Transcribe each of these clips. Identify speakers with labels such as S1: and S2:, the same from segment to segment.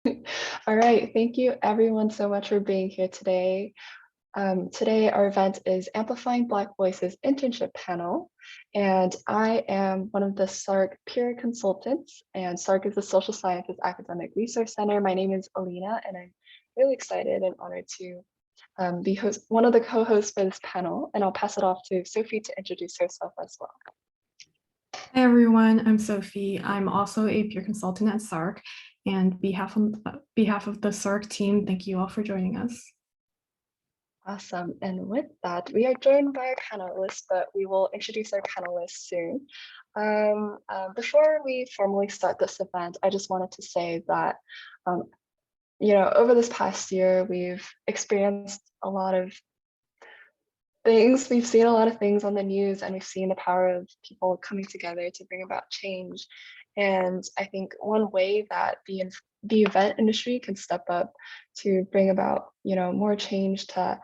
S1: All right, thank you everyone so much for being here today. Today our event is Amplifying Black Voices Internship Panel, and I am one of the SARC peer consultants, and SARC is the Social Sciences Academic Resource Center. My name is Alina, and I'm really excited and honored to be one of the co-hosts for this panel, and I'll pass it off to Sophie to introduce herself as well.
S2: Hi everyone, I'm Sophie. I'm also a peer consultant at SARC, and behalf of the SARC team, thank you all for joining us.
S1: Awesome. And with that, we are joined by our panelists, but we will introduce our panelists soon. Before we formally start this event, I just wanted to say that, over this past year, we've experienced a lot of things. We've seen a lot of things on the news, and we've seen the power of people coming together to bring about change. And I think one way that the event industry can step up to bring about, more change to,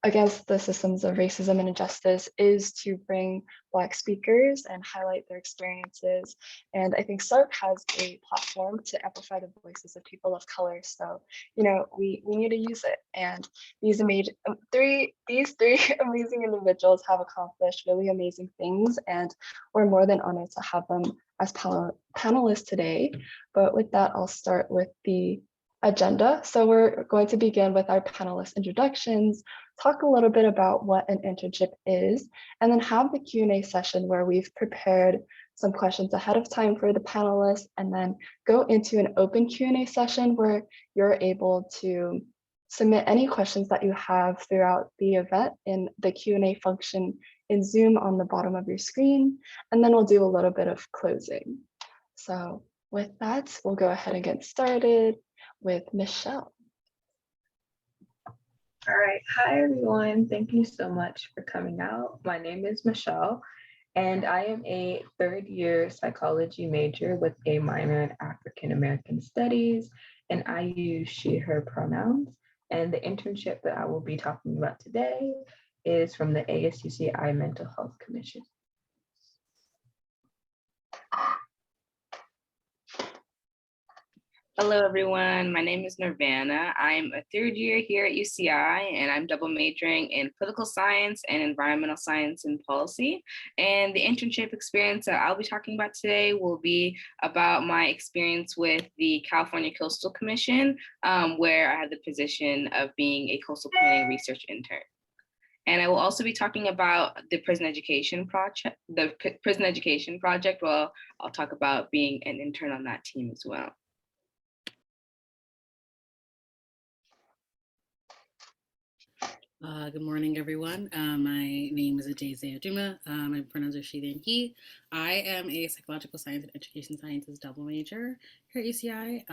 S1: against the systems of racism and injustice is to bring Black speakers and highlight their experiences. And I think SARC has a platform to amplify the voices of people of color. So, we need to use it. And these three amazing individuals have accomplished really amazing things, and we're more than honored to have them as panelists today. But with that, I'll start with the agenda. So we're going to begin with our panelist introductions, talk a little bit about what an internship is, and then have the Q&A session where we've prepared some questions ahead of time for the panelists, and then go into an open Q&A session where you're able to submit any questions that you have throughout the event in the Q&A function in Zoom on the bottom of your screen, and then we'll do a little bit of closing. So with that, we'll go ahead and get started with Michelle.
S3: All right. Hi, everyone. Thank you so much for coming out. My name is Michelle, and I am a third-year psychology major with a minor in African American Studies, and I use she, her pronouns. And the internship that I will be talking about today is from the ASUCI Mental Health Commission.
S4: Hello, everyone. My name is Nirvana. I'm a third year here at UCI, and I'm double majoring in political science and environmental science and policy. And the internship experience that I'll be talking about today will be about my experience with the California Coastal Commission, where I had the position of being a coastal planning research intern. And I will also be talking about the prison education project, Well, I'll talk about being an intern on that team as well.
S5: Good morning, everyone. My name is Adeze Aduma. My pronouns are she, them, he. I am a psychological science and education sciences double major here at UCI,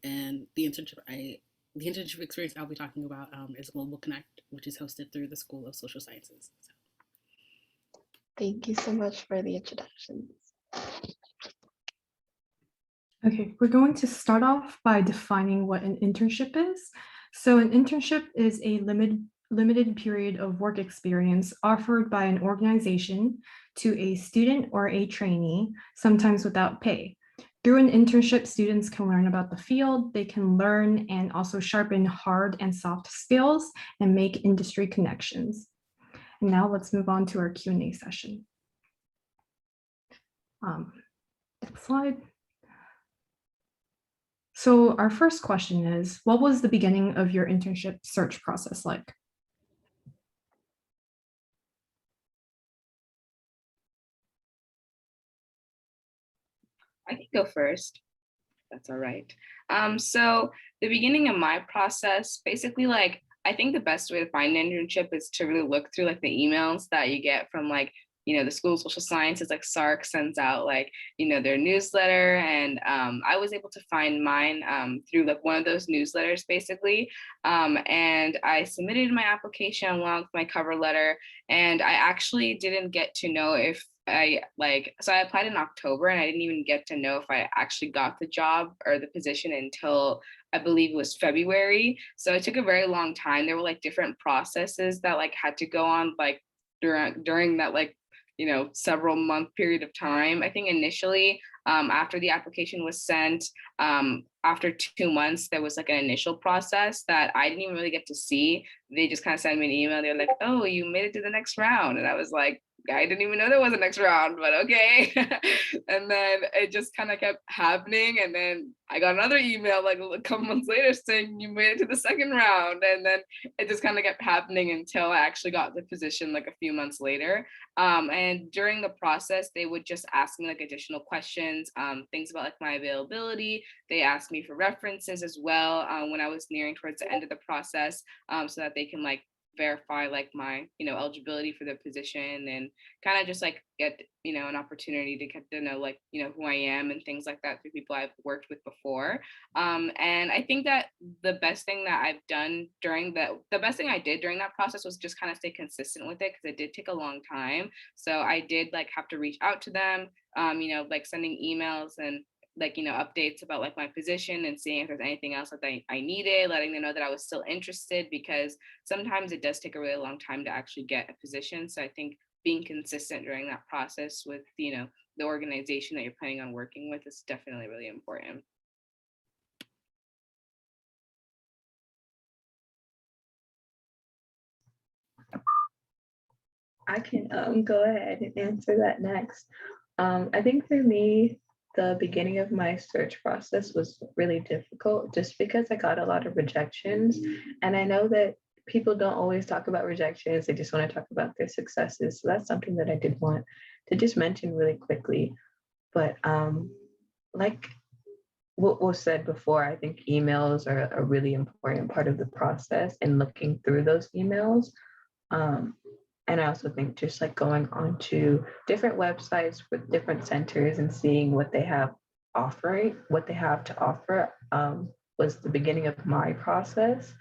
S5: and the internship experience I'll be talking about is Global Connect, which is hosted through the School of Social Sciences. So.
S1: Thank you so much for the introductions.
S2: Okay, we're going to start off by defining what an internship is. So an internship is a limited period of work experience offered by an organization to a student or a trainee, sometimes without pay. Through an internship, students can learn about the field, they can learn and also sharpen hard and soft skills and make industry connections. And now let's move on to our Q&A session. Next slide. So our first question is, what was the beginning of your internship search process like?
S4: I can go first. That's all right. So the beginning of my process, basically, I think the best way to find an internship is to really look through the emails that you get from the School of Social Sciences, SARC sends out their newsletter. And I was able to find mine through one of those newsletters, basically. And I submitted my application along with my cover letter. And I actually didn't get to know if so I applied in October, and I didn't even get to know if I actually got the job or the position until I believe it was February. So it took a very long time. There were different processes that had to go on during that several month period of time. I think initially after the application was sent, after 2 months, there was like an initial process that I didn't even really get to see. They just kind of sent me an email. They're like, oh, you made it to the next round. And I was like, I didn't even know there was a next round, but okay. And then it just kind of kept happening. And then I got another email like a couple months later saying you made it to the second round. And then it just kind of kept happening until I actually got the position like a few months later. And during the process, they would just ask me like additional questions, things about like my availability. They asked me for references as well when I was nearing towards the end of the process, so that they can like verify like my eligibility for the position, and kind of just like get an opportunity to get to know like who I am and things like that through people I've worked with before. And I think that the best thing that I've done during the best thing I did during that process was just kind of stay consistent with it, because it did take a long time. So I did like have to reach out to them, like sending emails and like updates about like my position and seeing if there's anything else that I needed, letting them know that I was still interested, because sometimes it does take a really long time to actually get a position. So I think being consistent during that process with the organization that you're planning on working with is definitely really important.
S3: I can go ahead and answer that next. I think for me, the beginning of my search process was really difficult just because I got a lot of rejections. And I know that people don't always talk about rejections, they just want to talk about their successes. So that's something that I did want to just mention really quickly. But like what was said before, I think emails are a really important part of the process, and looking through those emails. And I also think just like going onto different websites with different centers and seeing what they have what they have to offer, was the beginning of my process.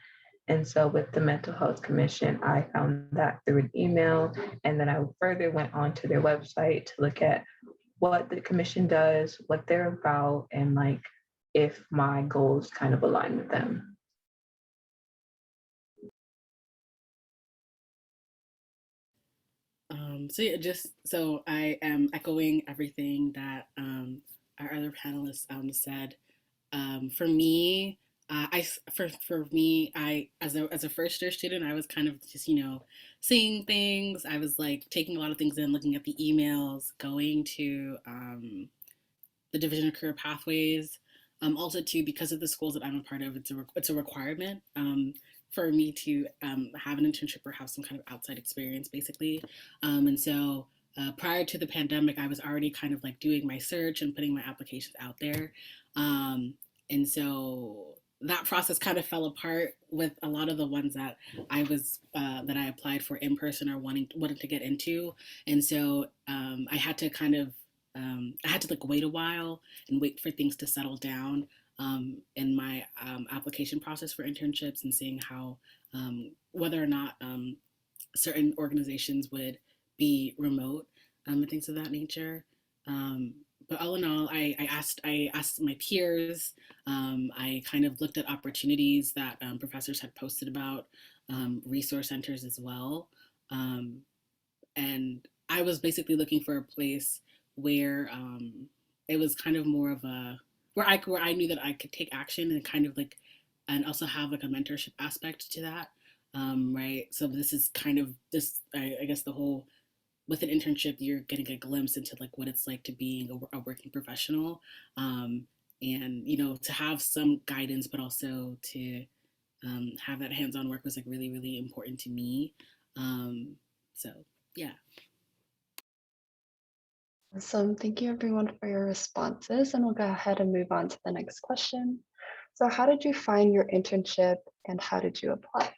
S3: And so with the Mental Health Commission, I found that through an email, and then I further went onto their website to look at what the commission does, what they're about, and like if my goals kind of align with them.
S5: So yeah, so I am echoing everything that our other panelists said. For me, for me, I as a first year student, I was kind of just seeing things. I was like taking a lot of things in, looking at the emails, going to the Division of Career Pathways. Also, too, because of the schools that I'm a part of, it's a requirement for me to have an internship or have some kind of outside experience, basically. And so prior to the pandemic, I was already kind of like doing my search and putting my applications out there. And so that process kind of fell apart with a lot of the ones that I applied for in person or wanted to get into. And so I had to kind of I had to like wait a while and wait for things to settle down in my application process for internships, and seeing how whether or not certain organizations would be remote and things of that nature. But all in all, I asked my peers. I kind of looked at opportunities that professors had posted about, resource centers as well. And I was basically looking for a place where it was kind of more of a where I knew that I could take action and kind of like, and also have like a mentorship aspect to that, right? So this is kind of this I guess the whole with an internship, you're getting a glimpse into like what it's like to being a working professional, and to have some guidance, but also to have that hands-on work was like really really important to me. So yeah.
S1: Awesome. Thank you everyone for your responses, and we'll go ahead and move on to the next question. So how did you find your internship and how did you apply?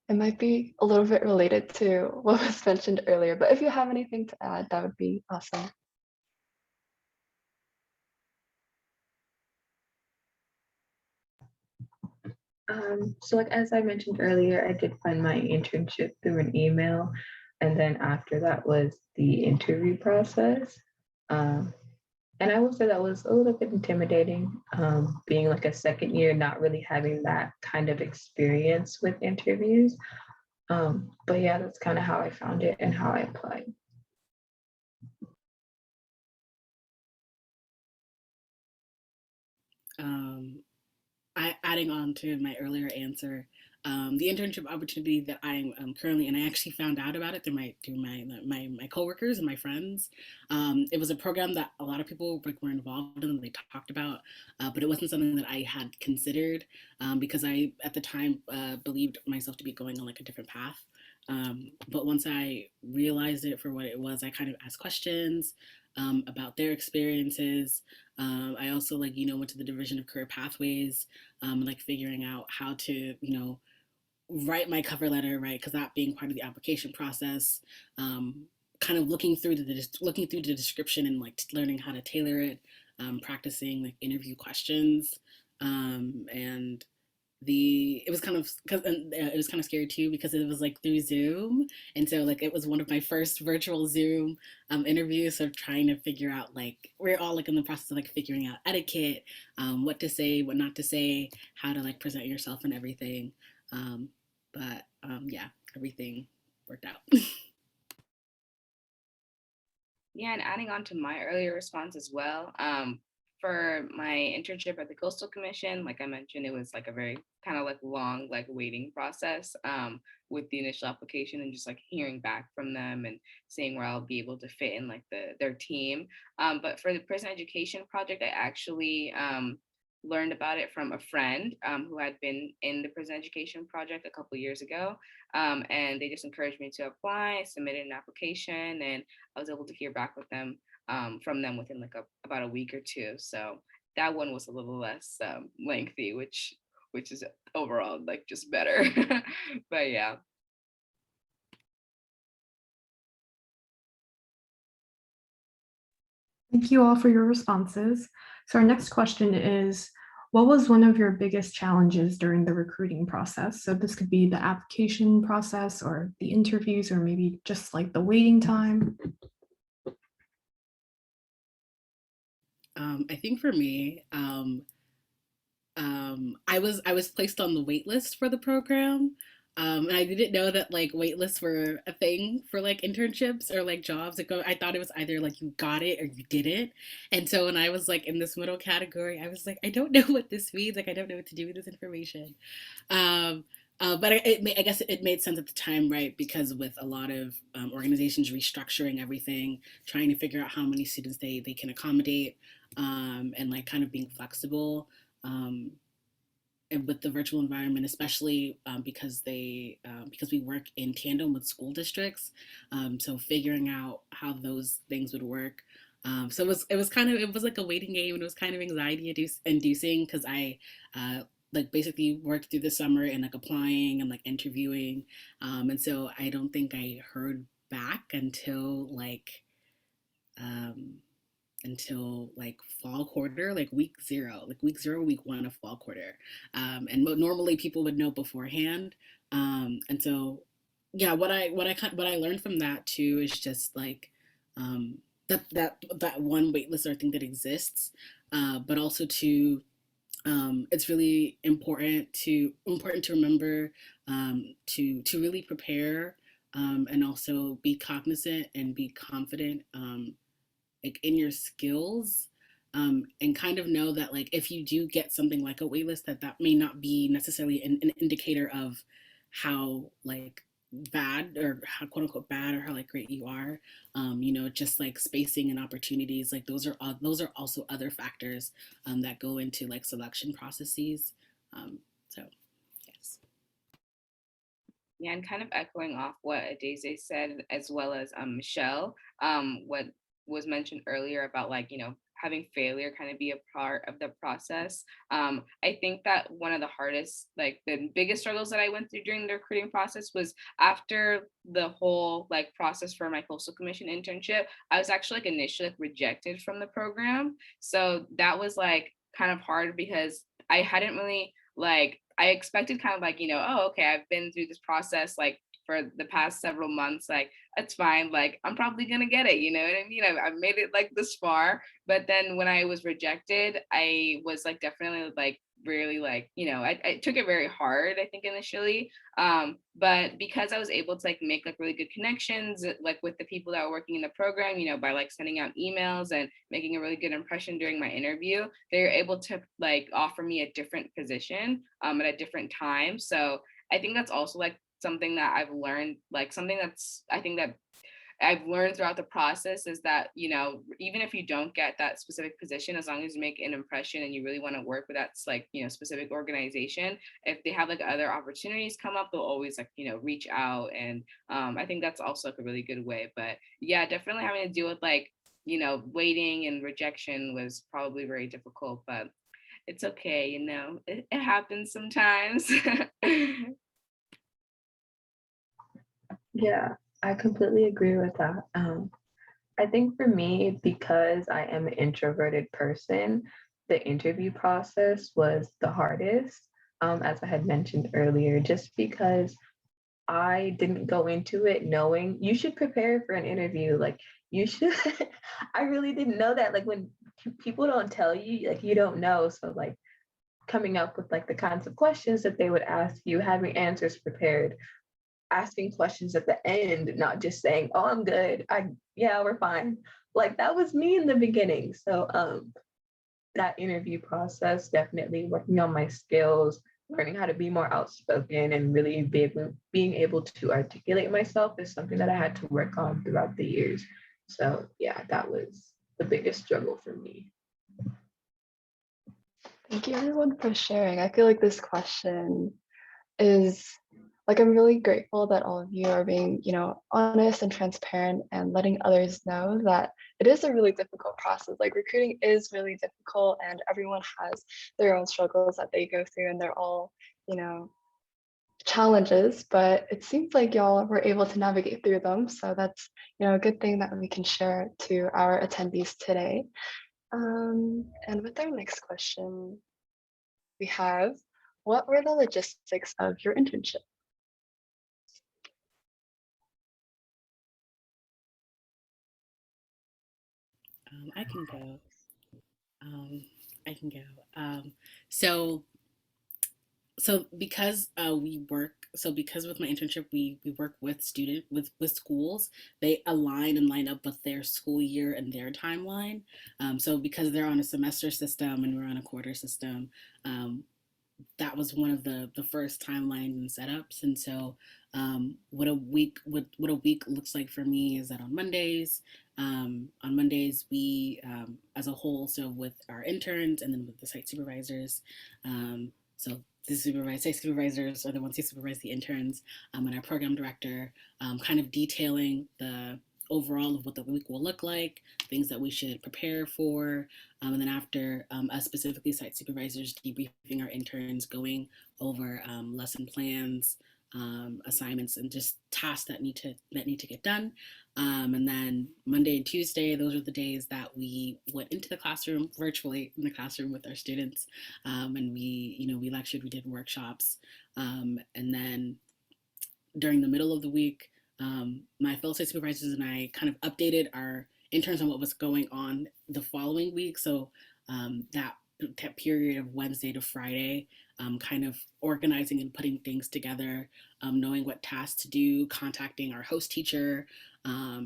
S1: It might be a little bit related to what was mentioned earlier, but if you have anything to add, that would be awesome.
S3: So like as I mentioned earlier, I did find my internship through an email, and then after that was the interview process. And I will say that was a little bit intimidating, being like a second year, not really having that kind of experience with interviews. But yeah, that's kind of how I found it and how I applied.
S5: adding on to my earlier answer, the internship opportunity that I'm currently, and I actually found out about it through my coworkers and my friends. It was a program that a lot of people were involved in and they talked about, but it wasn't something that I had considered because I at the time believed myself to be going on like a different path. But once I realized it for what it was, I kind of asked questions about their experiences. I also went to the Division of Career Pathways, like figuring out how to write my cover letter, right? Because that being part of the application process, kind of looking through the description and like learning how to tailor it, practicing like interview questions, and it was kind of it was kind of scary too because it was like through Zoom, and so like it was one of my first virtual Zoom interviews. So trying to figure out like we're all like in the process of like figuring out etiquette, what to say, what not to say, how to like present yourself and everything. But yeah, everything worked out.
S4: Yeah, and adding on to my earlier response as well, for my internship at the Coastal Commission, like I mentioned, it was like a very kind of like long, like waiting process with the initial application and just like hearing back from them and seeing where I'll be able to fit in like their team. But for the prison education project, I actually learned about it from a friend who had been in the prison education project a couple years ago. And they just encouraged me to apply, submitted an application, and I was able to hear back with them from them within like about a week or two. So that one was a little less lengthy, which is overall like just better. But yeah.
S2: Thank you all for your responses. So our next question is, what was one of your biggest challenges during the recruiting process? So this could be the application process or the interviews, or maybe just like the waiting time.
S5: I think for me, I was placed on the wait list for the program. And I didn't know that like wait lists were a thing for like internships or like jobs. Like I thought it was either like you got it or you didn't. And so when I was like in this middle category, I was like, I don't know what this means. Like I don't know what to do with this information. Um, but I guess it made sense at the time, right? Because with a lot of organizations restructuring everything, trying to figure out how many students they can accommodate, and like kind of being flexible. Um, and with the virtual environment, especially because we work in tandem with school districts, so figuring out how those things would work. So it was like a waiting game, and it was kind of anxiety inducing because I like basically worked through the summer and like applying and like interviewing, and so I don't think I heard back um, until like fall quarter, like week zero, week one of fall quarter. And normally people would know beforehand. And so, yeah, what I learned from that too is just like that one waitlist thing that exists, but also to it's really important to remember to really prepare, and also be cognizant and be confident, like in your skills, and kind of know that like if you do get something like a waitlist, that may not be necessarily an indicator of how like bad or how quote unquote bad or how like great you are. Just like spacing and opportunities, like those are also other factors that go into like selection processes. So yes.
S4: Yeah, and kind of echoing off what Adeze said, as well as Michelle, what was mentioned earlier about like, having failure kind of be a part of the process. I think that one of the hardest, like the biggest struggles that I went through during the recruiting process was after the whole like process for my Coastal Commission internship, I was actually like initially like, rejected from the program. So that was like kind of hard because I hadn't really like I expected kind of like, oh, okay, I've been through this process like for the past several months, like, it's fine, like, I'm probably gonna get it, you know what I mean? I've made it like this far. But then when I was rejected, I was like definitely like really like, I took it very hard, I think, initially. But because I was able to like make like really good connections like with the people that were working in the program, by like sending out emails and making a really good impression during my interview, they were able to like offer me a different position at a different time. So I think that's also like something that I've learned, like something that's I think that I've learned throughout the process is that, even if you don't get that specific position, as long as you make an impression and you really want to work with that like, specific organization, if they have like other opportunities come up, they'll always like, reach out. And I think that's also like a really good way. But yeah, definitely having to deal with like, waiting and rejection was probably very difficult, but it's okay. It happens sometimes.
S3: Yeah, I completely agree with that. I think for me, because I am an introverted person, the interview process was the hardest, as I had mentioned earlier, just because I didn't go into it knowing you should prepare for an interview. Like you should, I really didn't know that. Like when people don't tell you, like you don't know. So like coming up with like the kinds of questions that they would ask you, having answers prepared, asking questions at the end, not just saying, "Oh, I'm good. Yeah, we're fine." Like that was me in the beginning. So that interview process, definitely working on my skills, learning how to be more outspoken and really being able to articulate myself is something that I had to work on throughout the years. So yeah, that was the biggest struggle for me.
S1: Thank you everyone for sharing. I feel like this question is like, I'm really grateful that all of you are being, honest and transparent and letting others know that it is a really difficult process. Like recruiting is really difficult and everyone has their own struggles that they go through and they're all, challenges, but it seems like y'all were able to navigate through them. So that's, a good thing that we can share to our attendees today. And with our next question, we have, what were the logistics of your internship?
S5: I can go. I can go. So because because with my internship we work with with schools, they align and line up with their school year and their timeline. So because they're on a semester system and we're on a quarter system, that was one of the first timelines and setups. And so what a week looks like for me is that on Mondays we as a whole, so with our interns and then with the site supervisors, so the site supervisors are the ones who supervise the interns, and our program director, kind of detailing the overall of what the week will look like, things that we should prepare for, and then after, us specifically site supervisors debriefing our interns, going over lesson plans, assignments, and just tasks that need to get done. And then Monday and Tuesday, those are the days that we went into the classroom, virtually in the classroom with our students, and we lectured, we did workshops, and then during the middle of the week, my fellow site supervisors and I kind of updated our interns on what was going on the following week. So that period of Wednesday to Friday, kind of organizing and putting things together, knowing what tasks to do, contacting our host teacher,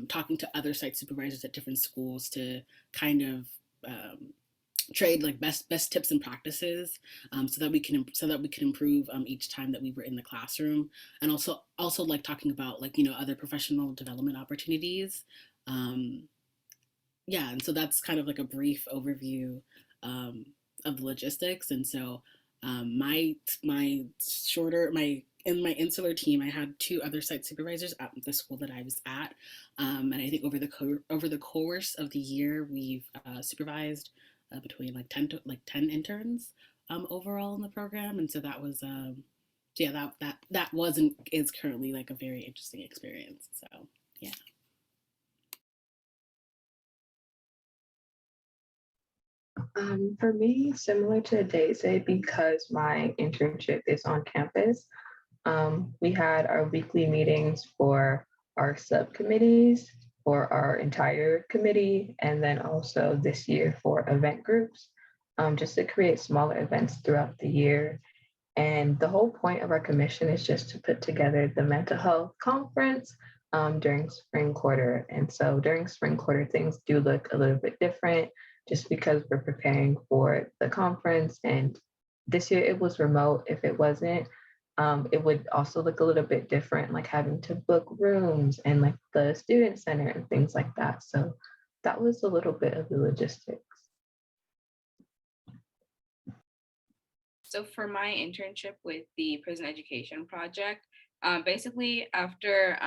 S5: talking to other site supervisors at different schools to kind of trade like best tips and practices, so that we can improve each time that we were in the classroom, and also like talking about like other professional development opportunities. Yeah, and so that's kind of like a brief overview of the logistics. And so in my insular team, I had two other site supervisors at the school that I was at, and I think over the course of the year, we've supervised between like 10 interns overall in the program. And so that was yeah, that was and is currently like a very interesting experience. So yeah.
S3: For me, similar to Daisy, because my internship is on campus, We had our weekly meetings for our subcommittees, for our entire committee, and then also this year for event groups, just to create smaller events throughout the year. And the whole point of our commission is just to put together the mental health conference during spring quarter. And so during spring quarter, things do look a little bit different just because we're preparing for the conference. And this year it was remote. If it wasn't, it would also look a little bit different, like having to book rooms and like the student center and things like that. So that was a little bit of the logistics.
S4: So for my internship with the prison education project, basically after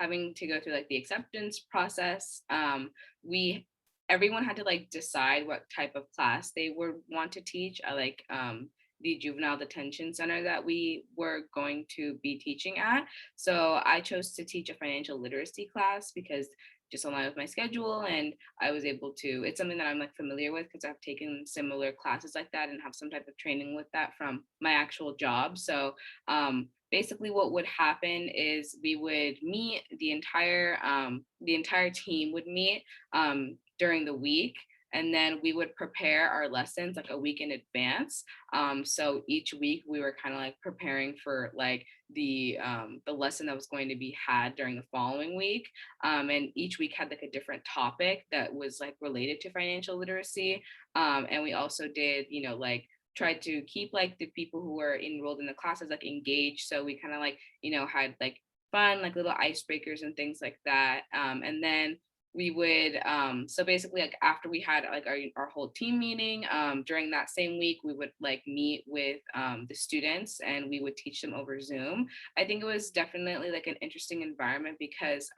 S4: having to go through like the acceptance process, everyone had to like decide what type of class they would want to teach at like the juvenile detention center that we were going to be teaching at. So I chose to teach a financial literacy class because just aligned with my schedule, and I was able to, it's something that I'm like familiar with because I've taken similar classes like that and have some type of training with that from my actual job. So basically what would happen is we would meet, the entire team would meet during the week, and then we would prepare our lessons like a week in advance. So each week we were kind of like preparing for like the lesson that was going to be had during the following week. And each week had like a different topic that was like related to financial literacy. And we also did, like tried to keep like the people who were enrolled in the classes like engaged. So we kind of like, had like fun, like little icebreakers and things like that. And then we would so basically like after we had like our whole team meeting, during that same week we would like meet with the students and we would teach them over Zoom. I think it was definitely like an interesting environment because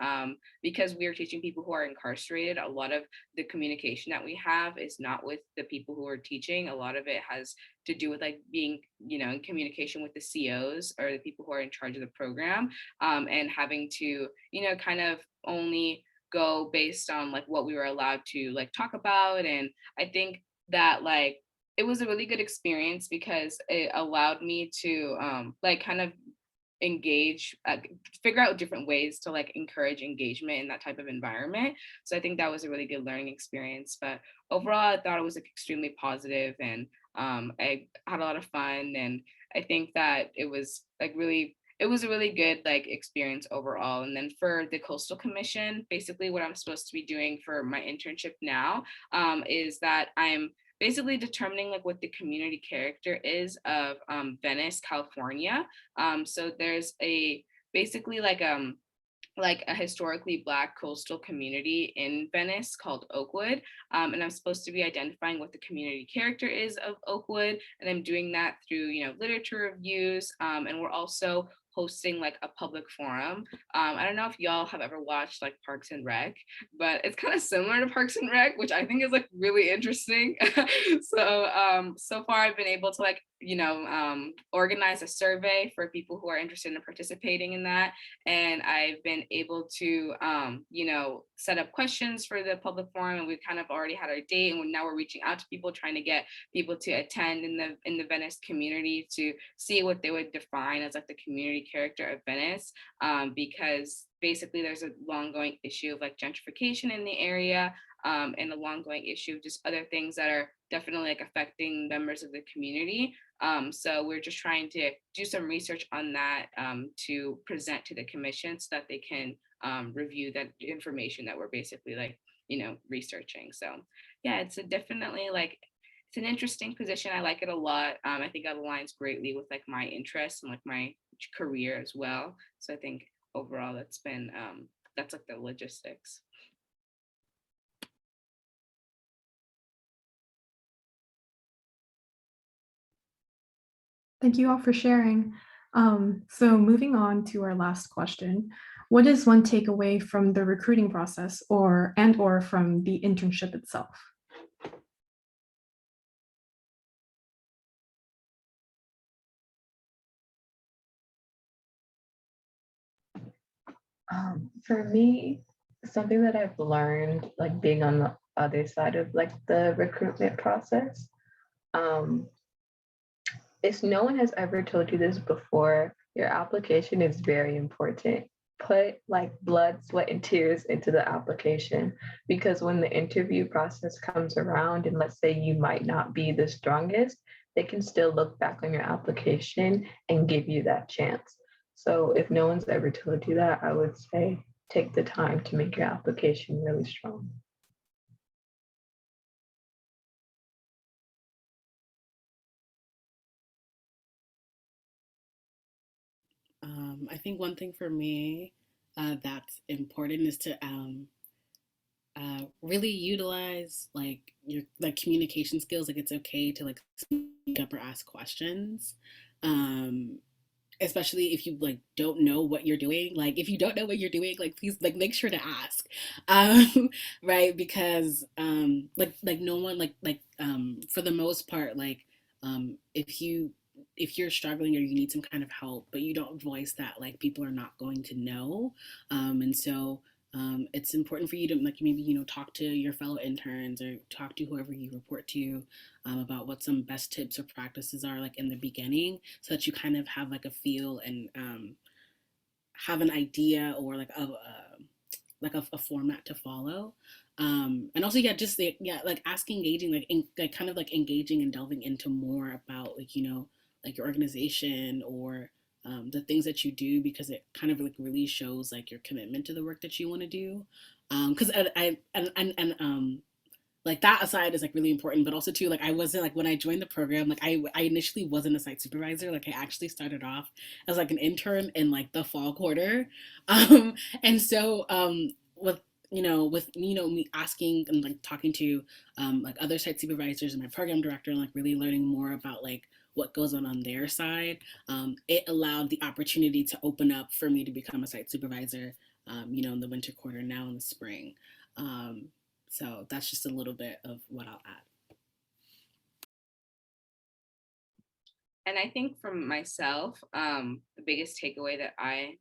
S4: we are teaching people who are incarcerated. A lot of the communication that we have is not with the people who are teaching. A lot of it has to do with like being in communication with the COs or the people who are in charge of the program, and having to kind of only go based on like what we were allowed to like talk about. And I think that like it was a really good experience because it allowed me to like kind of engage, figure out different ways to like encourage engagement in that type of environment. So I think that was a really good learning experience. But overall I thought it was like extremely positive, and I had a lot of fun, and I think that it was a really good like experience overall. And then for the Coastal Commission, basically what I'm supposed to be doing for my internship now is that I'm basically determining like what the community character is of Venice, California. So there's basically like a historically Black coastal community in Venice called Oakwood. And I'm supposed to be identifying what the community character is of Oakwood. And I'm doing that through, literature reviews. And we're also hosting like a public forum. I don't know if y'all have ever watched like Parks and Rec, but it's kind of similar to Parks and Rec, which I think is like really interesting. So far I've been able to like, organize a survey for people who are interested in participating in that. And I've been able to, set up questions for the public forum, and we've kind of already had our date, and now we're reaching out to people, trying to get people to attend in the Venice community to see what they would define as like the community character of Venice, because basically there's a long-going issue of like gentrification in the area, and a long-going issue of just other things that are definitely like affecting members of the community. So we're just trying to do some research on that to present to the commission so that they can review that information that we're basically like, researching. So yeah, it's an interesting position. I like it a lot. I think it aligns greatly with like my interests and like my career as well. So I think overall that's like the logistics.
S2: Thank you all for sharing. So moving on to our last question, what is one takeaway from the recruiting process or from the internship itself?
S3: For me, something that I've learned, like being on the other side of like the recruitment process, is no one has ever told you this before, your application is very important. Put like blood, sweat, and tears into the application, because when the interview process comes around, and let's say you might not be the strongest, they can still look back on your application and give you that chance. So if no one's ever told you that, I would say take the time to make your application really strong.
S5: I think one thing for me that's important is to really utilize like your like communication skills. Like it's okay to like speak up or ask questions. Um, Especially if you like don't know what you're doing. Like if you don't know what you're doing, like please like make sure to ask. Right, because like no one for the most part, like if you're struggling or you need some kind of help but you don't voice that, like people are not going to know. And so it's important for you to like maybe talk to your fellow interns or talk to whoever you report to about what some best tips or practices are like in the beginning, so that you kind of have like a feel and have an idea or like a format to follow. And also yeah, just like asking, engaging, like kind of like engaging and delving into more about like like your organization or the things that you do, because it kind of like really shows like your commitment to the work that you want to do. Because like that aside is like really important, but also too, like I wasn't like when I joined the program, like I initially wasn't a site supervisor. Like I actually started off as like an intern in like the fall quarter. And so with me asking and like talking to like other site supervisors and my program director, and like really learning more about like what goes on their side, it allowed the opportunity to open up for me to become a site supervisor, in the winter quarter, now in the spring. So that's just a little bit of what I'll add.
S4: And I think from myself, the biggest takeaway that I,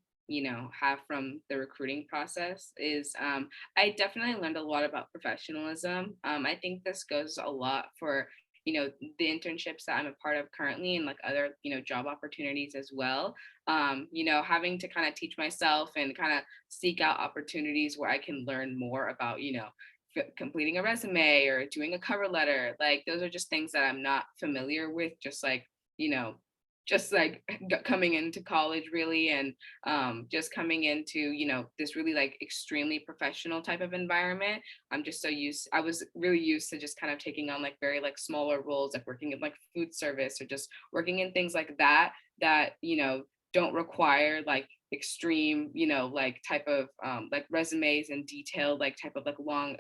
S4: have from the recruiting process is I definitely learned a lot about professionalism. I think this goes a lot for, the internships that I'm a part of currently and like other, job opportunities as well. Having to kind of teach myself and kind of seek out opportunities where I can learn more about, completing a resume or doing a cover letter. Like those are just things that I'm not familiar with, just like, you know, just like coming into college really, and just coming into, this really like extremely professional type of environment. I was really used to just kind of taking on like very like smaller roles, like working in like food service or just working in things like that, don't require like extreme, like type of like resumes and detailed like type of like long,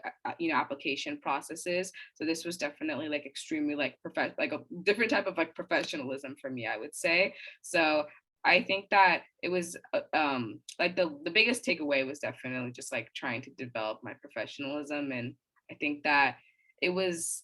S4: application processes. So this was definitely like extremely like like a different type of like professionalism for me, I would say. So I think that it was like the biggest takeaway was definitely just like trying to develop my professionalism. And I think that it was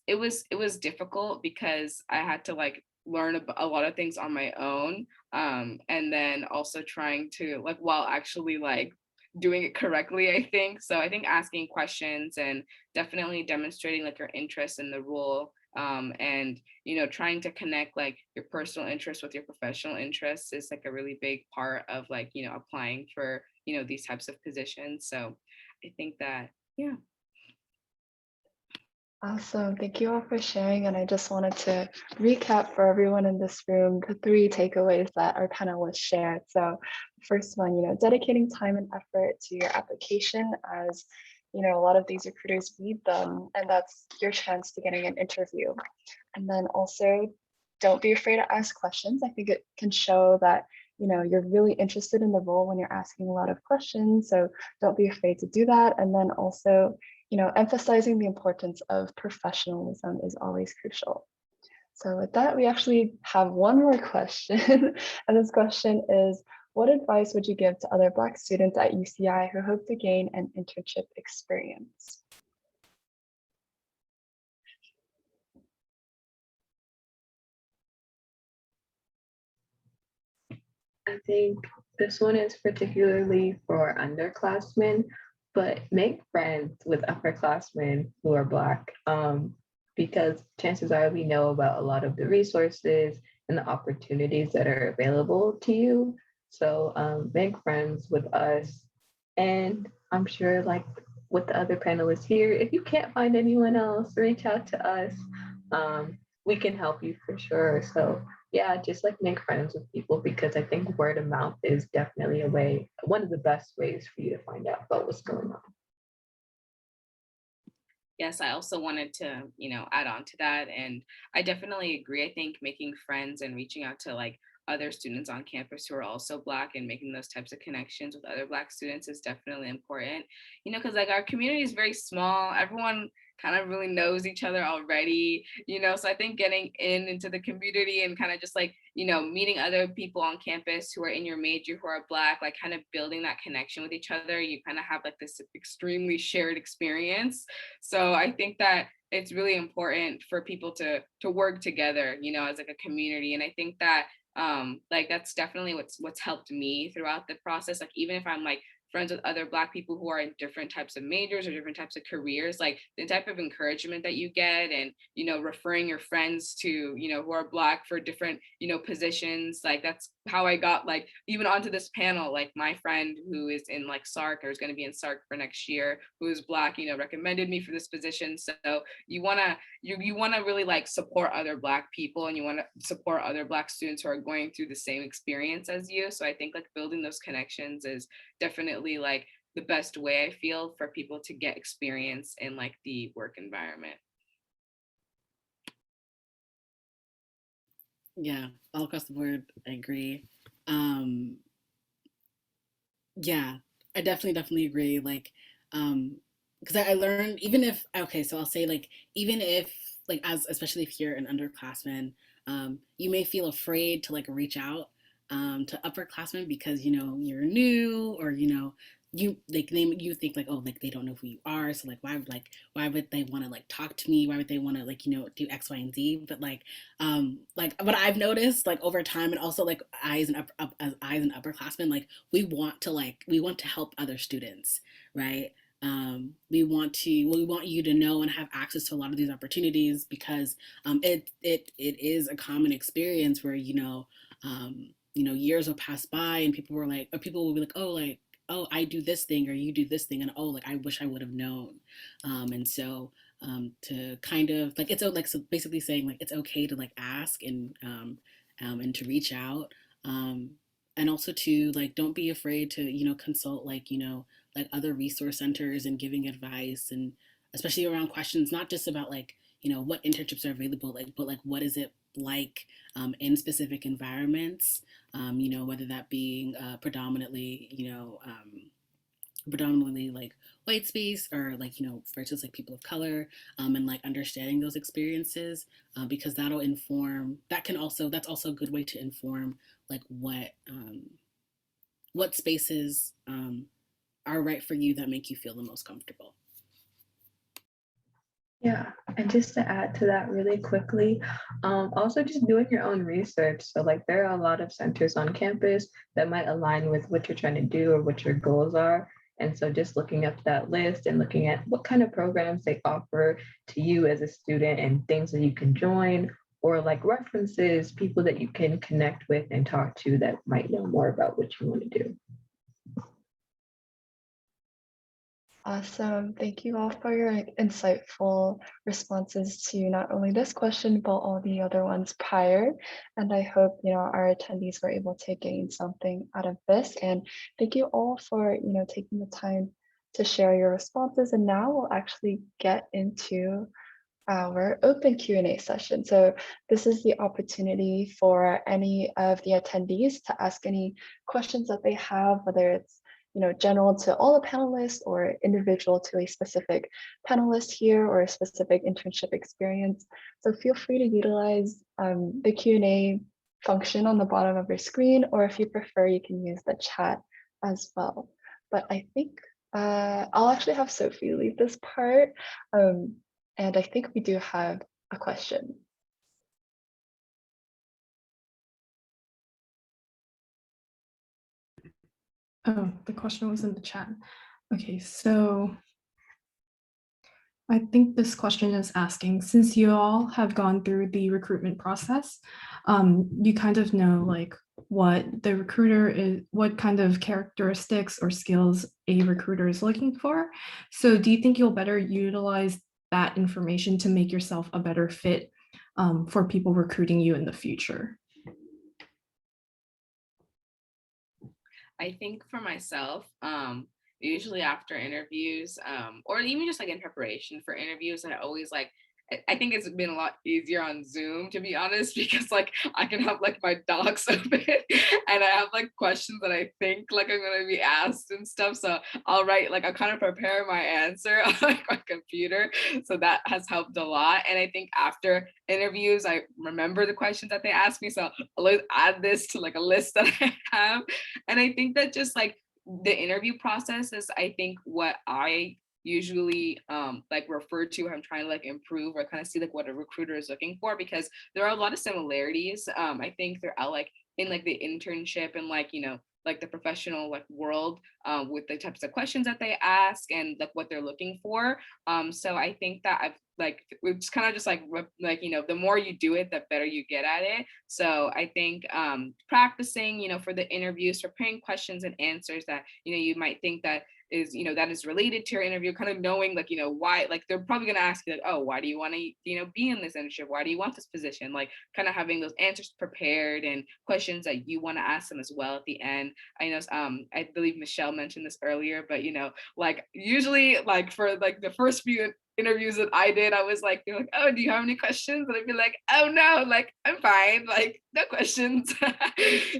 S4: difficult because I had to like learn a lot of things on my own, and then also trying to like while actually like doing it correctly, I think. So I think asking questions and definitely demonstrating like your interest in the role, and trying to connect like your personal interests with your professional interests is like a really big part of like applying for these types of positions. So I think that, yeah.
S1: Awesome. Thank you all for sharing. And I just wanted to recap for everyone in this room the three takeaways that our panelists shared. So first one, dedicating time and effort to your application, as a lot of these recruiters read them, and that's your chance to getting an interview. And then also, don't be afraid to ask questions. I think it can show that you're really interested in the role when you're asking a lot of questions. So don't be afraid to do that. And then also, emphasizing the importance of professionalism is always crucial. So with that, we actually have one more question. And this question is, what advice would you give to other Black students at UCI who hope to gain an internship experience?
S3: I think this one is particularly for underclassmen, but make friends with upperclassmen who are Black, because chances are we know about a lot of the resources and the opportunities that are available to you. So make friends with us. And I'm sure like with the other panelists here, if you can't find anyone else, reach out to us. We can help you for sure. So yeah, just like make friends with people because I think word of mouth is definitely a way, one of the best ways for you to find out about what's going on.
S4: Yes, I also wanted to, add on to that. And I definitely agree. I think making friends and reaching out to like other students on campus who are also Black and making those types of connections with other Black students is definitely important, because like our community is very small. Everyone kind of really knows each other already, so I think getting into the community and kind of just like, meeting other people on campus who are in your major who are Black, like kind of building that connection with each other, you kind of have like this extremely shared experience. So I think that it's really important for people to work together, as like a community. And I think that like that's definitely what's helped me throughout the process. Like even if I'm like friends with other Black people who are in different types of majors or different types of careers, like the type of encouragement that you get and, referring your friends to, who are Black for different, positions, like that's how I got like even onto this panel. Like my friend who is in like SARC or is going to be in SARC for next year, who is Black, recommended me for this position. So you want to really like support other Black people and you want to support other Black students who are going through the same experience as you. So I think like building those connections is definitely like the best way I feel for people to get experience in like the work environment.
S5: Yeah, all across the board, I agree. Yeah, I definitely agree. Like, because I learned even if okay, so I'll say like even if like as especially if you're an underclassman, you may feel afraid to like reach out to upperclassmen because you're new or you like you think like, oh, like they don't know who you are, so like why would they want to like talk to me, why would they want to like do X, Y, and Z. But like what I've noticed like over time, and also like as eyes and upperclassmen, like we want to help other students, right? We want you to know and have access to a lot of these opportunities because it is a common experience where years will pass by and people will be like, oh, like, oh, I do this thing or you do this thing, and oh, like I wish I would have known. And so to kind of like so basically saying like it's okay to like ask and to reach out, and also to like don't be afraid to consult like other resource centers and giving advice, and especially around questions not just about like what internships are available, like but like what is it like in specific environments, whether that being predominantly like white space or like versus like people of color, and like understanding those experiences, because that's also a good way to inform like what spaces are right for you that make you feel the most comfortable.
S3: Yeah, and just to add to that really quickly, also just doing your own research. So like there are a lot of centers on campus that might align with what you're trying to do or what your goals are. And so just looking up that list and looking at what kind of programs they offer to you as a student and things that you can join, or like references, people that you can connect with and talk to that might know more about what you want to do.
S1: Awesome. Thank you all for your insightful responses to not only this question, but all the other ones prior. And I hope, our attendees were able to gain something out of this. And thank you all for, taking the time to share your responses. And now we'll actually get into our open Q&A session. So this is the opportunity for any of the attendees to ask any questions that they have, whether it's general to all the panelists or individual to a specific panelist here or a specific internship experience. So feel free to utilize the Q&A function on the bottom of your screen, or if you prefer, you can use the chat as well. But I think I'll actually have Sophie lead this part. And I think we do have a question.
S2: Oh, the question was in the chat. Okay, so I think this question is asking, since you all have gone through the recruitment process, you kind of know like what the recruiter is, what kind of characteristics or skills a recruiter is looking for. So do you think you'll better utilize that information to make yourself a better fit for people recruiting you in the future?
S4: I think for myself, usually after interviews, or even just like in preparation for interviews, I always like, I think it's been a lot easier on Zoom, to be honest, because like I can have like my docs open and I have like questions that I think like I'm gonna be asked and stuff. So I'll write like I'll kind of prepare my answer on like my computer. So that has helped a lot. And I think after interviews, I remember the questions that they asked me. So I'll always add this to like a list that I have. And I think that just like the interview process is, I think, what I usually like refer to when I'm trying to like improve or kind of see like what a recruiter is looking for, because there are a lot of similarities. I think there are like in like the internship and like, you know, like the professional like world with the types of questions that they ask and like what they're looking for. So I think that I've like it's kind of just like you know, the more you do it, the better you get at it. So I think practicing, you know, for the interviews, preparing questions and answers that, you know, you might think that is, you know, that is related to your interview, kind of knowing like, you know, why, like they're probably going to ask you like, oh, why do you want to, you know, be in this internship? Why do you want this position? Like kind of having those answers prepared and questions that you want to ask them as well at the end. I know I believe Michelle mentioned this earlier, but you know, like usually like for like the first few interviews that I did, I was like, they're like, oh, do you have any questions? And I'd be like, oh no, like I'm fine, like no questions,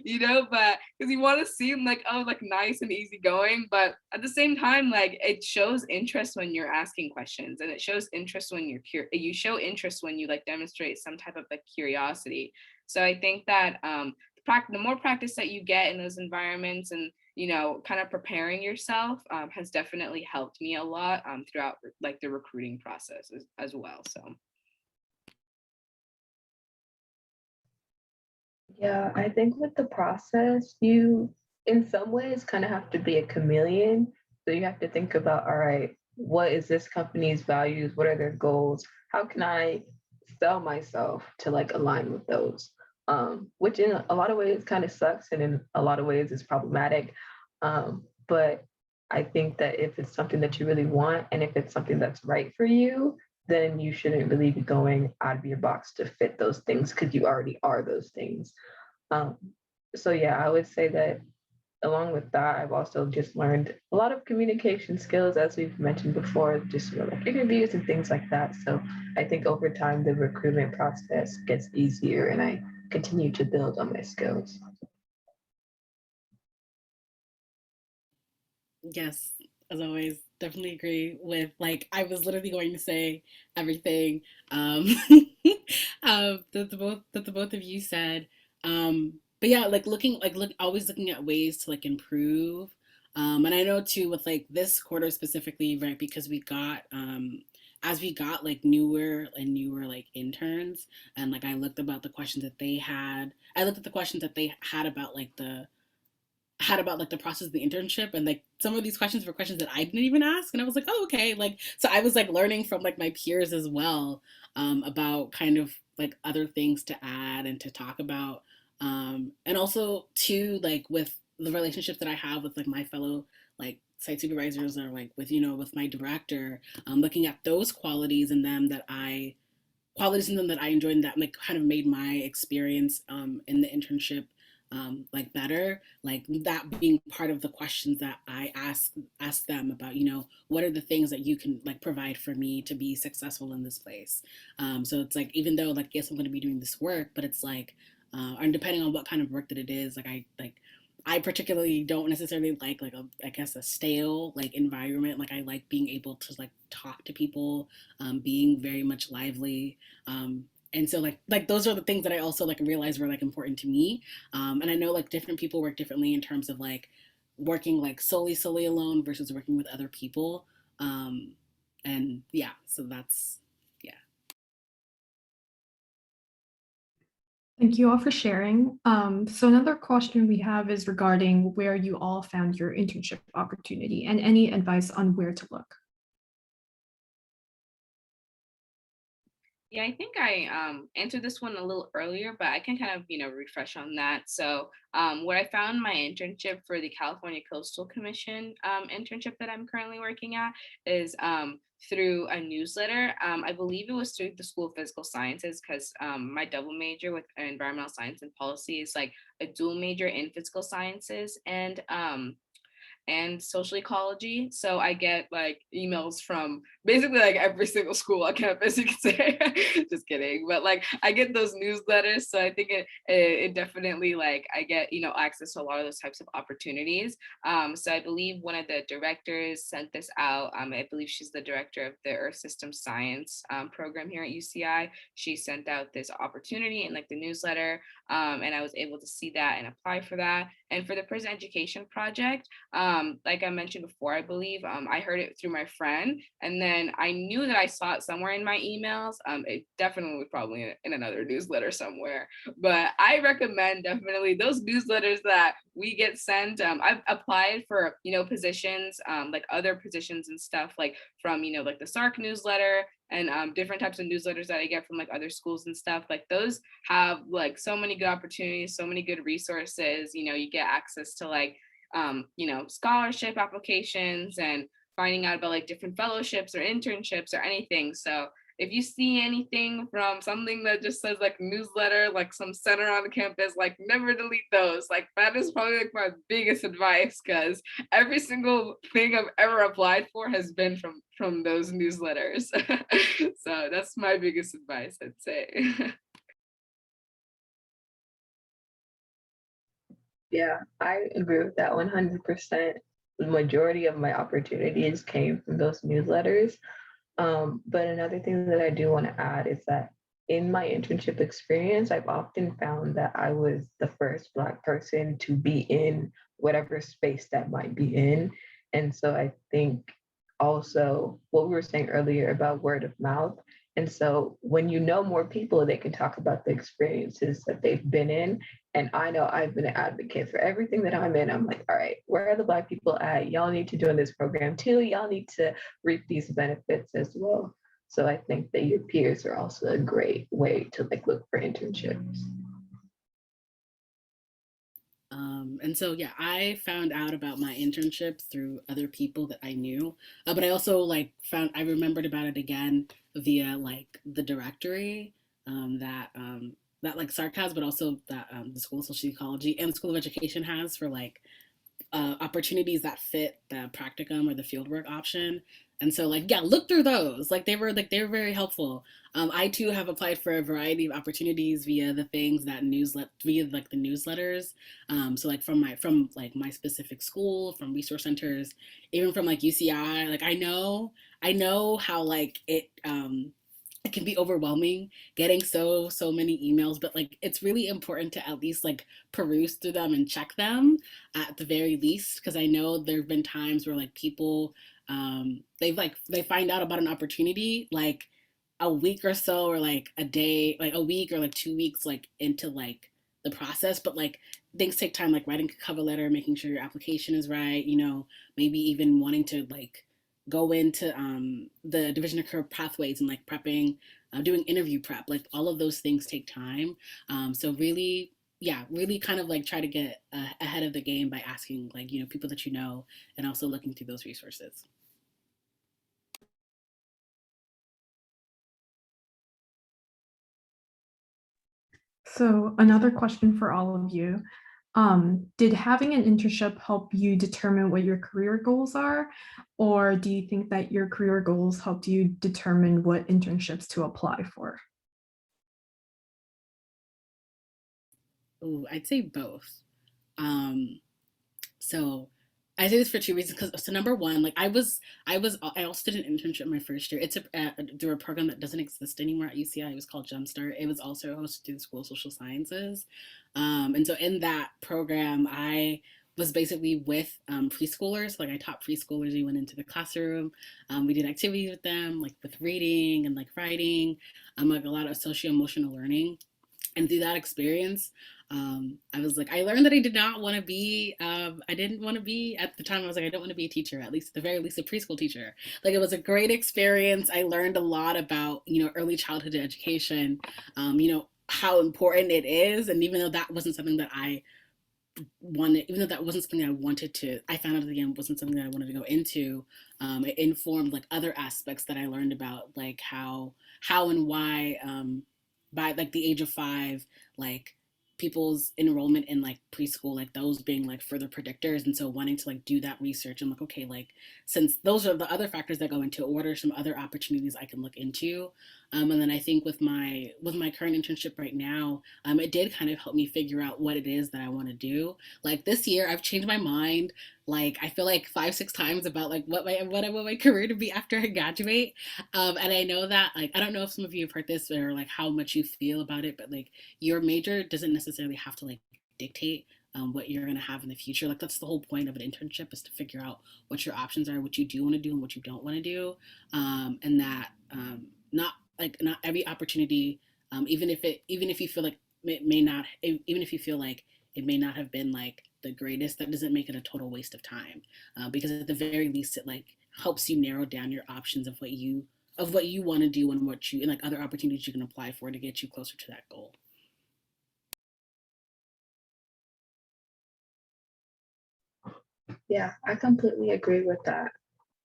S4: you know, but because you want to seem like, oh, like nice and easygoing, but at the same time, like it shows interest when you're asking questions, and it shows interest when you show interest when you like demonstrate some type of like curiosity. So I think that the more practice that you get in those environments and, you know, kind of preparing yourself has definitely helped me a lot throughout like the recruiting process as well. So
S3: Yeah, I think with the process, you in some ways kind of have to be a chameleon. So you have to think about, all right, what is this company's values? What are their goals? How can I sell myself to like align with those? Which in a lot of ways kind of sucks, and in a lot of ways is problematic. But I think that if it's something that you really want, and if it's something that's right for you, then you shouldn't really be going out of your box to fit those things because you already are those things. Um, so yeah, I would say that along with that, I've also just learned a lot of communication skills, as we've mentioned before, just for like interviews and things like that. So I think over time, the recruitment process gets easier and I continue to build on my skills.
S5: Yes, as always, definitely agree with like I was literally going to say everything that the both of you said. But yeah, like always looking at ways to like improve. And I know too with like this quarter specifically, right? Because we got as we got like newer and newer like interns, and like I looked about the questions that they had. I looked at the questions that they had about like the process of the internship, and like some of these questions were questions that I didn't even ask, and I was like, oh, okay, like so I was like learning from like my peers as well about kind of like other things to add and to talk about, and also too like with the relationship that I have with like my fellow like site supervisors, or like with, you know, with my director, looking at those qualities in them that I enjoyed, and that like kind of made my experience in the internship like better, like that being part of the questions that I ask them about, you know, what are the things that you can like provide for me to be successful in this place. So it's like, even though like yes, I'm going to be doing this work, but it's like and depending on what kind of work that it is, I particularly don't necessarily like I guess a stale like environment. Like I like being able to like talk to people, being very much lively. And so like those are the things that I also like realized were like important to me. And I know like different people work differently in terms of like working like solely alone versus working with other people. And yeah, so that's yeah.
S2: Thank you all for sharing. So another question we have is regarding where you all found your internship opportunity and any advice on where to look.
S4: Yeah, I think I answered this one a little earlier, but I can kind of, refresh on that. So, where I found my internship for the California Coastal Commission internship that I'm currently working at is through a newsletter. I believe it was through the School of Physical Sciences because my double major with environmental science and policy is like a dual major in physical sciences and social ecology. So I get like emails from basically like every single school on campus, you could say. Just kidding. But like I get those newsletters. So I think it definitely like I get, access to a lot of those types of opportunities. So I believe one of the directors sent this out. I believe she's the director of the Earth System Science program here at UCI. She sent out this opportunity in like the newsletter. And I was able to see that and apply for that. And for the prison education project, like I mentioned before, I believe I heard it through my friend, and then I knew that I saw it somewhere in my emails. It definitely was probably in another newsletter somewhere, but I recommend definitely those newsletters that we get sent. I've applied for positions, like other positions and stuff, like from like the SARC newsletter and different types of newsletters that I get from like other schools and stuff. Like those have like so many good opportunities, so many good resources. You get access to like scholarship applications and finding out about like different fellowships or internships or anything. So if you see anything from something that just says like newsletter, like some center on the campus, like never delete those. Like that is probably like my biggest advice because every single thing I've ever applied for has been from those newsletters. So that's my biggest advice, I'd say.
S3: Yeah, I agree with that 100%. The majority of my opportunities came from those newsletters. But another thing that I do want to add is that in my internship experience, I've often found that I was the first Black person to be in whatever space that might be in. And so I think also what we were saying earlier about word of mouth. And so when you know more people, they can talk about the experiences that they've been in. And I know I've been an advocate for everything that I'm in. I'm like, all right, where are the Black people at? Y'all need to join this program too. Y'all need to reap these benefits as well. So I think that your peers are also a great way to like look for internships.
S5: And so, yeah, I found out about my internship through other people that I knew. But I also I remembered about it again via like the directory that like SARC has, but also that the School of Social Ecology and the School of Education has for like opportunities that fit the practicum or the fieldwork option. And so like, yeah, look through those. They were very helpful. I too have applied for a variety of opportunities via the things that via like the newsletters. So like from like my specific school, from resource centers, even from like UCI. Like I know how like it can be overwhelming getting so many emails, but like it's really important to at least like peruse through them and check them at the very least, because I know there have been times where like people they find out about an opportunity like a week or so, or like a day, like a week or like 2 weeks like into like the process, but like things take time, like writing a cover letter, making sure your application is right, maybe even wanting to like go into the division of career pathways and like prepping, doing interview prep, like all of those things take time. So really, yeah, really kind of like try to get ahead of the game by asking like, people that and also looking through those resources.
S2: So another question for all of you. Did having an internship help you determine what your career goals are? Or do you think that your career goals helped you determine what internships to apply for?
S5: Ooh, I'd say both. Um, So I say this for two reasons. Because so number one, like I also did an internship my first year. It's through a program that doesn't exist anymore at UCI. It was called Jumpstart. It was also hosted through the School of Social Sciences, and so in that program, I was basically with preschoolers. Like I taught preschoolers. We went into the classroom. We did activities with them, like with reading and like writing, like a lot of socio emotional learning. And through that experience, I was like, I learned that I did not want to be, I didn't want to be, at the time I was like, I don't want to be a teacher, at least at the very least a preschool teacher. Like, it was a great experience. I learned a lot about, early childhood education, how important it is. And even though that wasn't something that I wanted, even though that wasn't something I wanted to, I found out at the end wasn't something that I wanted to go into. It informed like other aspects that I learned about, like how and why, by like the age of 5, like people's enrollment in like preschool, like those being like further predictors. And so wanting to like do that research and like, okay, like since those are the other factors that go into it, what are some other opportunities I can look into? And then I think with my current internship right now, it did kind of help me figure out what it is that I want to do. Like this year, I've changed my mind. Like I feel like 5-6 times about like what I want my career to be after I graduate. And I know that like I don't know if some of you have heard this or like how much you feel about it, but like your major doesn't necessarily have to like dictate what you're going to have in the future. Like that's the whole point of an internship, is to figure out what your options are, what you do want to do and what you don't want to do. And that not every opportunity, even if you feel like it may not, even if you feel like it may not have been like the greatest, that doesn't make it a total waste of time, because at the very least it like helps you narrow down your options of what you want to do and what you and like other opportunities you can apply for to get you closer to that goal.
S3: Yeah, I completely agree with that.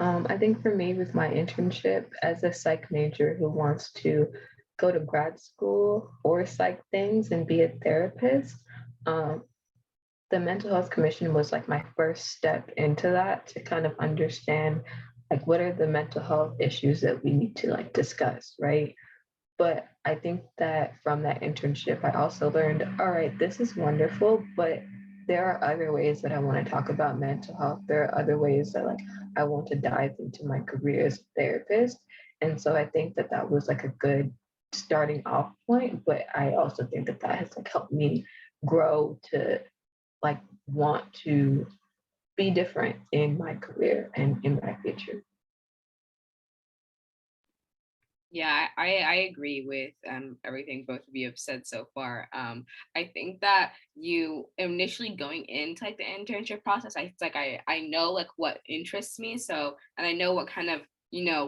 S3: I think for me, with my internship as a psych major who wants to go to grad school or psych things and be a therapist, um, the mental health commission was like my first step into that, to kind of understand like what are the mental health issues that we need to like discuss, right? But I think that from that internship, I also learned, all right, this is wonderful, but there are other ways that I want to talk about mental health. There are other ways that like I want to dive into my career as a therapist. And so I think that that was like a good starting off point, but I also think that that has like helped me grow to like want to be different in my career and in my future.
S4: Yeah, I agree with everything both of you have said so far. I think that you initially going into like the internship process, it's like I know like what interests me, so and I know what kind of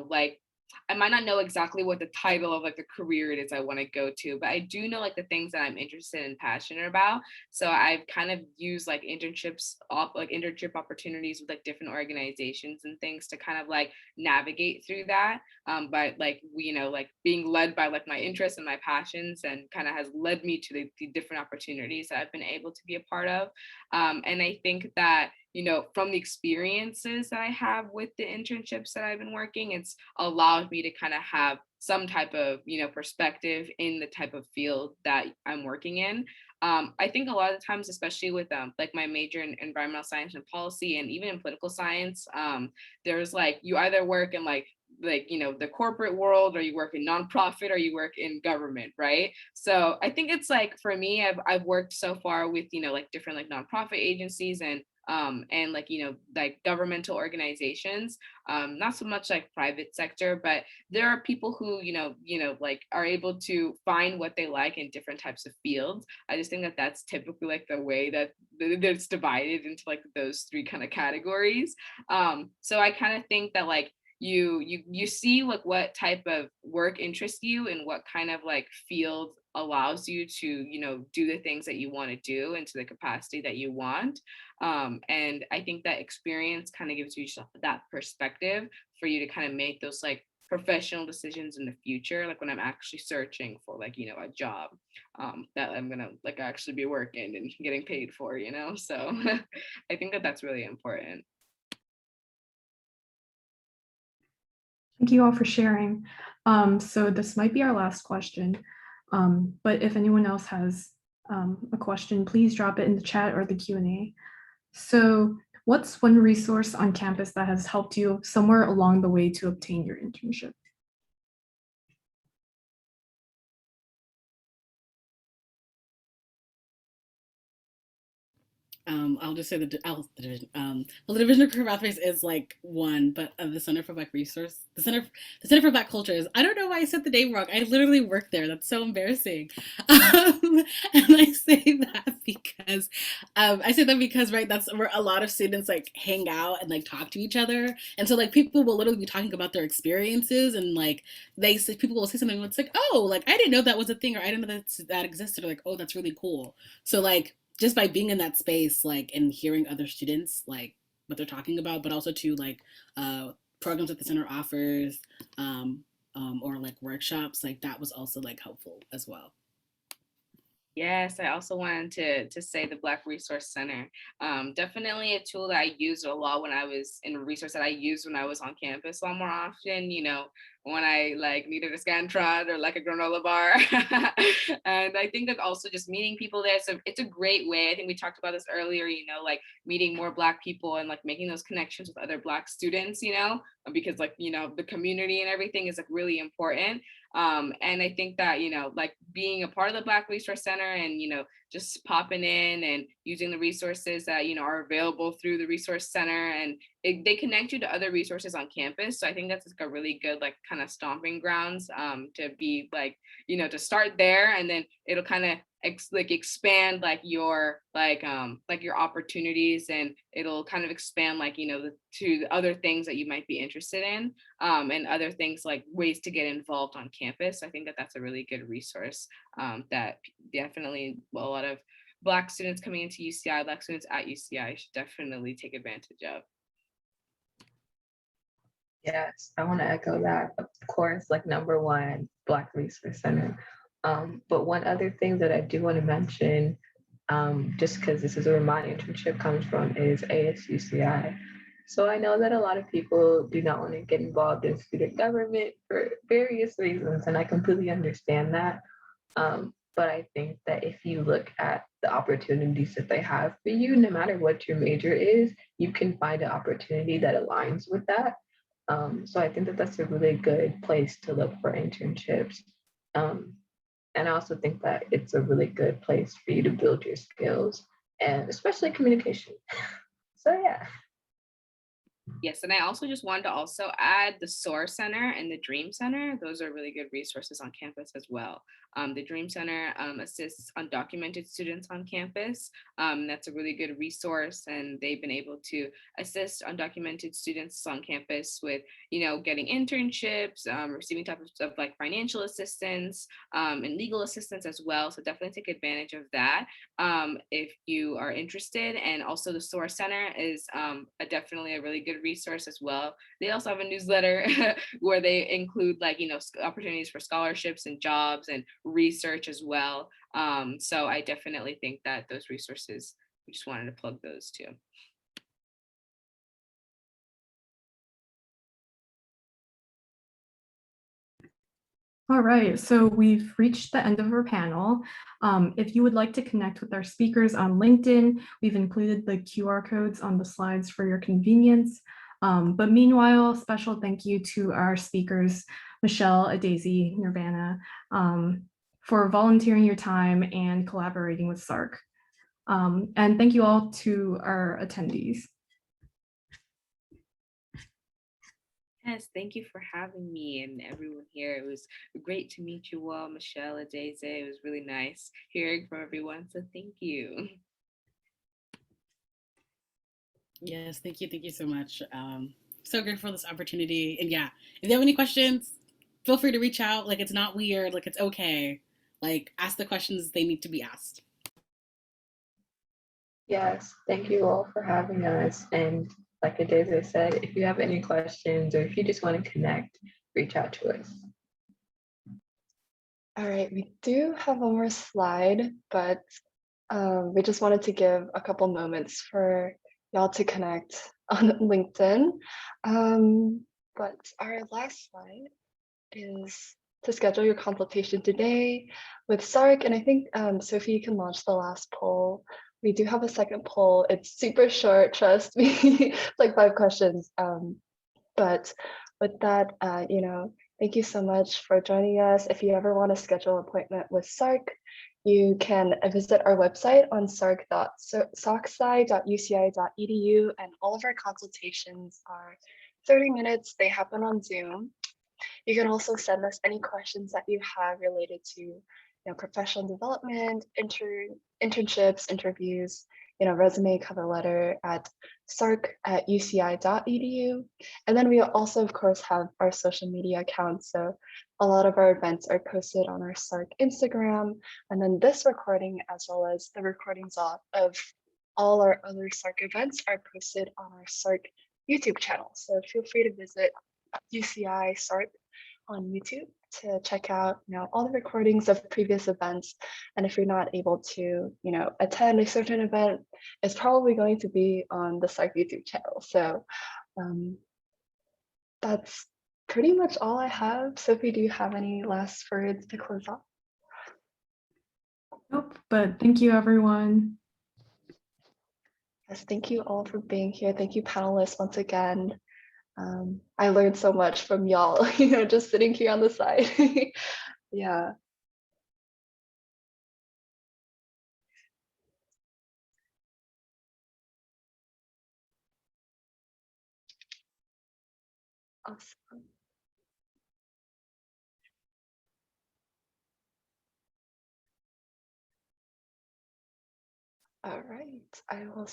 S4: like I might not know exactly what the title of like the career it is I want to go to, but I do know like the things that I'm interested and passionate about. So I've kind of used like internships off like internship opportunities with like different organizations and things to kind of like navigate through that, but like like being led by like my interests and my passions, and kind of has led me to the different opportunities that I've been able to be a part of. And I think that from the experiences that I have with the internships that I've been working, it's allowed me to kind of have some type of perspective in the type of field that I'm working in. I think a lot of times, especially with like my major in environmental science and policy, and even in political science, there's like you either work in like the corporate world, or you work in nonprofit, or you work in government, right? So I think it's like for me, I've worked so far with like different like nonprofit agencies and like like governmental organizations, not so much like private sector, but there are people who like are able to find what they like in different types of fields. I just think that that's typically like the way that it's divided into like those three kind of categories. So I kind of think that like you see like what type of work interests you and what kind of like field allows you to do the things that you want to do into the capacity that you want. And I think that experience kind of gives you that perspective for you to kind of make those like professional decisions in the future, like when I'm actually searching for like a job that I'm gonna like actually be working and getting paid for, so I think that that's really important.
S2: Thank you all for sharing. So this might be our last question, but if anyone else has a question, please drop it in the chat or the Q&A. So what's one resource on campus that has helped you somewhere along the way to obtain your internship?
S5: I'll just say the division. Well, the Division of Career Pathways is like one, but the Center for Black Resource, the Center for Black Culture is. I don't know why I said the name wrong. I literally work there. That's so embarrassing. And I say that because right, that's where a lot of students like hang out and like talk to each other, and so like people will literally be talking about their experiences, and like people will say something that's like, oh, like I didn't know that was a thing, or I didn't know that existed, or like, oh, that's really cool. So like just by being in that space, like, and hearing other students, like, what they're talking about, but also to, like, programs that the center offers, or, like, workshops, like, that was also, like, helpful as well.
S4: Yes, I also wanted to say the Black Resource Center. Definitely a tool that I used a lot when I was in a resource that I used when I was on campus a lot more often, you know, when I like needed a Scantron or like a granola bar. And I think that also just meeting people there. So it's a great way. I think we talked about this earlier, you know, like meeting more Black people and like making those connections with other Black students, you know, because like, you know, the community and everything is like really important. And I think that, you know, like being a part of the Black Resource Center and, you know, just popping in and using the resources that, you know, are available through the Resource Center, and they connect you to other resources on campus. So I think that's like a really good, like kind of stomping grounds to be like, you know, to start there, and then it'll kind of expand like your opportunities, and it'll kind of expand like, you know, to the other things that you might be interested in, and other things like ways to get involved on campus. I think that that's a really good resource that definitely a lot of Black students coming into UCI, Black students at UCI should definitely take advantage of.
S3: Yes, I want to echo that. Of course, like number one, Black Resource Center. But one other thing that I do want to mention, just because this is where my internship comes from, is ASUCI. So I know that a lot of people do not want to get involved in student government for various reasons, and I completely understand that. But I think that if you look at the opportunities that they have for you, no matter what your major is, you can find an opportunity that aligns with that. So I think that that's a really good place to look for internships. Um, and I also think that it's a really good place for you to build your skills, and especially communication. So yeah.
S4: Yes, and I also just wanted to also add the SOAR Center and the Dream Center. Those are really good resources on campus as well. The Dream Center assists undocumented students on campus. That's a really good resource, and they've been able to assist undocumented students on campus with, you know, getting internships, receiving types of like financial assistance, and legal assistance as well. So definitely take advantage of that if you are interested. And also the SOAR Center is definitely a really good resource as well. They also have a newsletter where they include like, you know, opportunities for scholarships and jobs and research as well. So I definitely think that those resources, we just wanted to plug those too.
S2: All right, so we've reached the end of our panel. If you would like to connect with our speakers on LinkedIn, we've included the QR codes on the slides for your convenience. But meanwhile, special thank you to our speakers, Michelle, Adaisy, Nirvana, for volunteering your time and collaborating with SARC. And thank you all to our attendees.
S4: Yes, thank you for having me and everyone here. It was great to meet you all, Michelle, Adaise. It was really nice hearing from everyone. So thank you.
S5: Yes, thank you so much. So grateful for this opportunity. And yeah, if you have any questions, feel free to reach out. Like, it's not weird, like it's okay. Like, ask the questions they need to be asked.
S3: Yes, thank you all for having us. And like Adeze said, if you have any questions or if you just want to connect, reach out to us.
S1: All right, we do have one more slide, but we just wanted to give a couple moments for y'all to connect on LinkedIn. But our last slide is to schedule your consultation today with SARC. And I think Sophie, you can launch the last poll. We do have a second poll. It's super short, trust me, it's like 5 questions. But with that, you know, thank you so much for joining us. If you ever want to schedule an appointment with SARC, You can visit our website on sarc.uci.edu, and all of our consultations are 30 minutes. They happen on Zoom. You can also send us any questions that you have related to professional development, internships, interviews, resume, cover letter at sarc@uci.edu. And then we also, of course, have our social media accounts. So a lot of our events are posted on our SARC Instagram. And then this recording, as well as the recordings of all our other SARC events, are posted on our SARC YouTube channel. So feel free to visit UCI SARC on YouTube to check out all the recordings of previous events. And if you're not able to attend a certain event, it's probably going to be on the SARC YouTube channel. So that's pretty much all I have. Sophie, do you have any last words to close off?
S2: Nope, but thank you, everyone.
S1: Yes, thank you all for being here. Thank you, panelists, once again. I learned so much from y'all, just sitting here on the side. Yeah. Awesome. All right, I will